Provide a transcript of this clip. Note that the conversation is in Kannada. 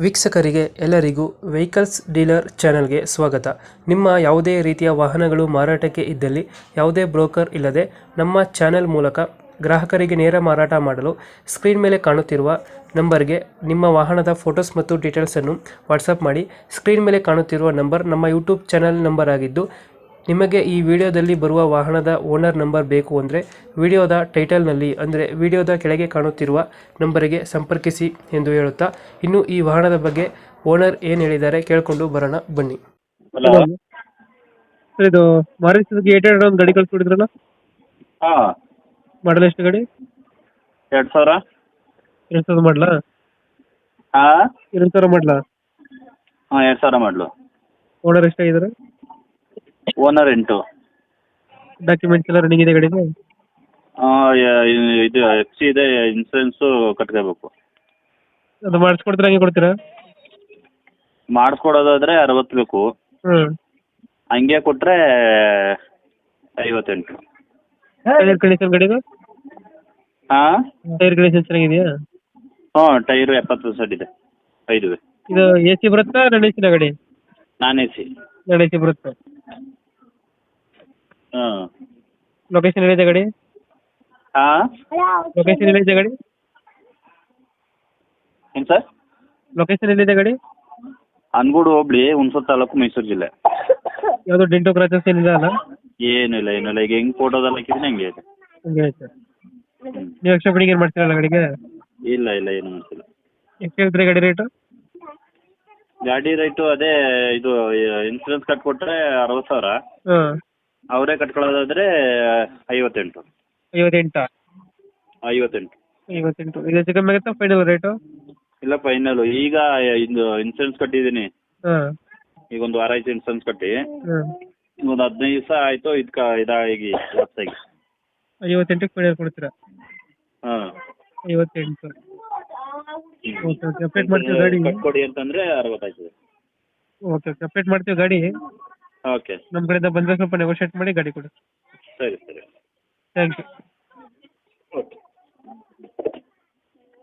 ವೀಕ್ಷಕರಿಗೆ ಎಲ್ಲರಿಗೂ ವೆಹಿಕಲ್ಸ್ ಡೀಲರ್ ಚಾನೆಲ್ಗೆ ಸ್ವಾಗತ. ನಿಮ್ಮ ಯಾವುದೇ ರೀತಿಯ ವಾಹನಗಳು ಮಾರಾಟಕ್ಕೆ ಇದ್ದಲ್ಲಿ ಯಾವುದೇ ಬ್ರೋಕರ್ ಇಲ್ಲದೆ ನಮ್ಮ ಚಾನೆಲ್ ಮೂಲಕ ಗ್ರಾಹಕರಿಗೆ ನೇರ ಮಾರಾಟ ಮಾಡಲು ಸ್ಕ್ರೀನ್ ಮೇಲೆ ಕಾಣುತ್ತಿರುವ ನಂಬರ್ಗೆ ನಿಮ್ಮ ವಾಹನದ ಫೋಟೋಸ್ ಮತ್ತು ಡೀಟೇಲ್ಸನ್ನು ವಾಟ್ಸಪ್ ಮಾಡಿ. ಸ್ಕ್ರೀನ್ ಮೇಲೆ ಕಾಣುತ್ತಿರುವ ನಂಬರ್ ನಮ್ಮ ಯೂಟ್ಯೂಬ್ ಚಾನೆಲ್ ನಂಬರ್ ಆಗಿದ್ದು, ನಿಮಗೆ ಈ ವಿಡಿಯೋದಲ್ಲಿ ಬರುವ ವಾಹನದ ಓನರ್ ನಂಬರ್ ಬೇಕು ಅಂದರೆ ವಿಡಿಯೋದ ಟೈಟಲ್ನಲ್ಲಿ ಅಂದರೆ ವಿಡಿಯೋದ ಕೆಳಗೆ ಕಾಣುತ್ತಿರುವ ನಂಬರಿಗೆ ಸಂಪರ್ಕಿಸಿ ಎಂದು ಹೇಳುತ್ತಾ, ಇನ್ನು ಈ ವಾಹನದ ಬಗ್ಗೆ ಓನರ್ ಏನು ಹೇಳಿದ್ದಾರೆ ಕೇಳಿಕೊಂಡು ಬರೋಣ ಬನ್ನಿ. ಹಲೋ. ಸರ್, ಇದು ಮಾರುತಿ ಸುಜುಕಿ 800 ಒಂದು ಗಾಡಿ ಕಳ್ಸಿಕೊಡಿದ್ರಲ್ಲ, ಹಾಂ, ಮಾಡಲ್ ಎಷ್ಟು ಗಾಡಿ? 2000. 2000 ಮಾಡಲಾ? ಹಾಂ 2000 ಮಾಡಲಾ? ಹಾಂ, 2000 ಮಾಡಲು. ಓನರ್ ಎಷ್ಟಾಗಿದ್ದಾರೆ? ಓನರ್ 8. ಡಾಕ್ಯುಮೆಂಟ್ಸ್ ಎಲ್ಲ ರನ್ನಿಂಗ್ ಇದೆ ಗಾಡಿಗೆ? ಇದು FC ಇದೆ, ಇನ್ಸೂರೆನ್ಸು ಕಟ್ಕೋಬೇಕು. ಅದು ಮಾಡಿಸ್ಕೊಡ್ತೀರಾ, ಹಂಗೆ ಕೊಡ್ತೀರಾ? ಮಾಡಿಸ್ಕೊಡೋದಾದ್ರೆ 60 ಬೇಕು, ಹ್ಞೂ. ಹಂಗೆ ಕೊಟ್ಟರೆ 58. ಟೈರ್ ಕಂಡೀಷನ್ ಗಾಡಿದು? ಹಾಂ ಟೈರ್ ಕಂಡೀಷನ್ ಚೆನ್ನಾಗಿದೆಯಾ? ಹಾಂ, ಟೈರು 70% ಇದೆ, 5 ಇದು ಎ ಸಿ ಬರುತ್ತಾ ನಾನ್ ಎ ಸಿನ ಗಾಡಿ? ನಾನ್ AC. ನಾನ್ ಎ ಸಿ ಬರುತ್ತೆ. ಹಾಂ ಲೊಕೇಶನ್ ಎಲ್ಲಿದೆ ಗಾಡಿ? ಹಾಂ, ಲೊಕೇಶನ್ ಎಲ್ಲಿದೆ ಗಾಡಿ? ಏನು ಸರ್? ಲೊಕೇಶನ್ ಎಲ್ಲಿದೆ ಗಾಡಿ? ಅನ್ಗೂಡು ಹೋಬಳಿ, ಹುಣಸೂರು ತಾಲೂಕು, ಮೈಸೂರು ಜಿಲ್ಲೆ. ಯಾವುದು ಡೆಂಟೋ ಕ್ರಾಚಸ್ ಏನಿಲ್ಲ ಅಲ್ಲ? ಏನಿಲ್ಲ ಏನಿಲ್ಲ, ಈಗ ಹೆಂಗೆ ಫೋಟೋದಲ್ಲಿ ಹಾಕಿದ್ದೀನಿ ಹಂಗೆ ಇದೆ. ಹಂಗೆ ಆಯ್ತು. ನೀವು ಎಕ್ಸ್ಟ್ರಾ ಬಿಡಿಂಗ್ ಏನು ಮಾಡ್ತೀರಲ್ಲ ಗಾಡಿಗೆ? ಇಲ್ಲ ಇಲ್ಲ, ಏನು ಮಾಡ್ತಿಲ್ಲ. ಎಷ್ಟು ಹೇಳ್ತೀರಿ ಗಾಡಿ ರೇಟು? ಗಾಡಿ ರೇಟು ಅದೇ, ಇದು ಇನ್ಸೂರೆನ್ಸ್ ಕಟ್ಕೊಟ್ರೆ 60,000, ಹಾಂ. ಅವರೇ ಕಟ್ಕೊಳ್ಳೋದಾದ್ರೆ 58. 58? 58. 58. ಇದು ಹೆಚ್ಚು ಕಮ್ಮಿ ಆಗುತ್ತಾ ಫೈನಲ್ ರೇಟು? ಇಲ್ಲ, ಫೈನಲು. ಈಗ ಇದು ಇನ್ಸೂರೆನ್ಸ್ ಕಟ್ಟಿದ್ದೀನಿ, ಹಾಂ. ಈಗ ಒಂದು ವಾರ ಆಯ್ತು ಇನ್ಸೂರೆನ್ಸ್ ಕಟ್ಟಿ. ಹಾಂ. ಒಂದು 15 ದಿವಸ ಆಯಿತು ಇದಾಗಿ ಲಾಸಾಗಿ. 58ಕ್ಕೆ ಫೈನಲ್ ಕೊಡ್ತೀರಾ? ಹಾಂ, 58. ಓಕೆ ಓಕೆ, ಅಪ್ಡೇಟ್ ಮಾಡ್ತೀವಿ ಗಾಡಿ. ಕಟ್ಕೊಡಿ ಅಂತಂದರೆ 60 ಆಯ್ತದೆ. ಓಕೆ ಓಕೆ, ಅಪ್ಡೇಟ್ ಮಾಡ್ತೀವಿ ಗಾಡಿ. ಓಕೆ, ನಮ್ಮ ಕಡೆಯಿಂದ ಬಂದರೆ ಸ್ವಲ್ಪ ನೆಗೋಷಿಯೇಟ್ ಮಾಡಿ ಗಾಡಿ ಕೊಡಿ. ಸರಿ ಸರಿ, ಥ್ಯಾಂಕ್ ಯು. ಓಕೆ.